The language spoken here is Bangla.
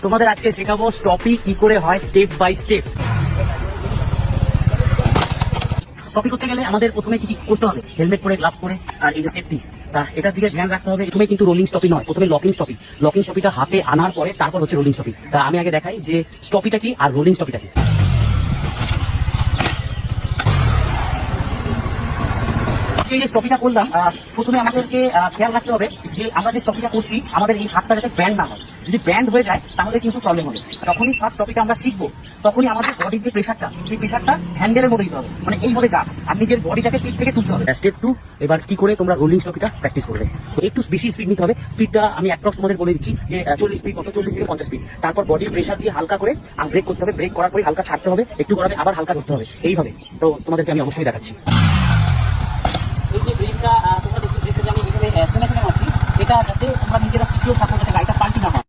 তোমাদের আজকে শেখাবো স্টপি কি করে হয় স্টেপ বাই স্টেপ। স্টপি করতে গেলে আমাদের প্রথমে কি করতে হবে, হেলমেট পরে, গ্লাভস পরে, আর এই যে সেফটি, তা এটার দিকে ধ্যান রাখতে হবে। প্রথমে কিন্তু রোলিং স্টপি নয়, প্রথমে লকিং স্টপি। লকিং স্টপিটা হাতে আনার পরে তারপর হচ্ছে রোলিং স্টপি। তা আমি আগে দেখাই যে স্টপিটা কি আর রোলিং স্টপিটা কি। এই যে স্টপিটা করলাম, প্রথমে আমাদেরকে খেয়াল রাখতে হবে যে আমরা যে স্টপিটা করছি আমাদের এই হাতটা যাতে ব্যান্ড না হয়। যদি ব্যান্ড হয়ে যায় তাহলে কিন্তু প্রবলেম হবে। যখনই ফার্স্ট স্টপিটা আমরা শিখবো তখনই আমাদের বডির যে প্রেশারটা, সেই প্রেশারটা হ্যান্ডেলের মধ্যে দিতে হবে, মানে এইভাবে যা আর নিজের বডিটাকে সিট থেকে তুলতে হবে। স্টেপ 2, এবার কি করে তোমরা রোলিং স্টপিটা প্র্যাকটিস করবে। তো একটু বেশি স্পিড নিতে হবে। স্পিডটা আমি অ্যাপ্রক্স তোমাদের বলে দিচ্ছি যে 40 স্পিড, কত 40 থেকে 50 স্পিড। তারপর বডির প্রেশার দিয়ে হালকা করে ব্রেক করতে হবে, ব্রেক করার পরে হালকা ছাড়তে হবে, একটু করাবে আবার হালকা করতে হবে, এইভাবে। তো তোমাদেরকে আমি অবশ্যই দেখাচ্ছি। এই যে ব্রেকটা তোমরা দেখছো, ব্রেকটা আমি এখানে থেমে মারছি, এটা যাতে তোমরা নিজেরা সিকিউর থাকো, যাতে গাড়িটা পাল্টি না হয়।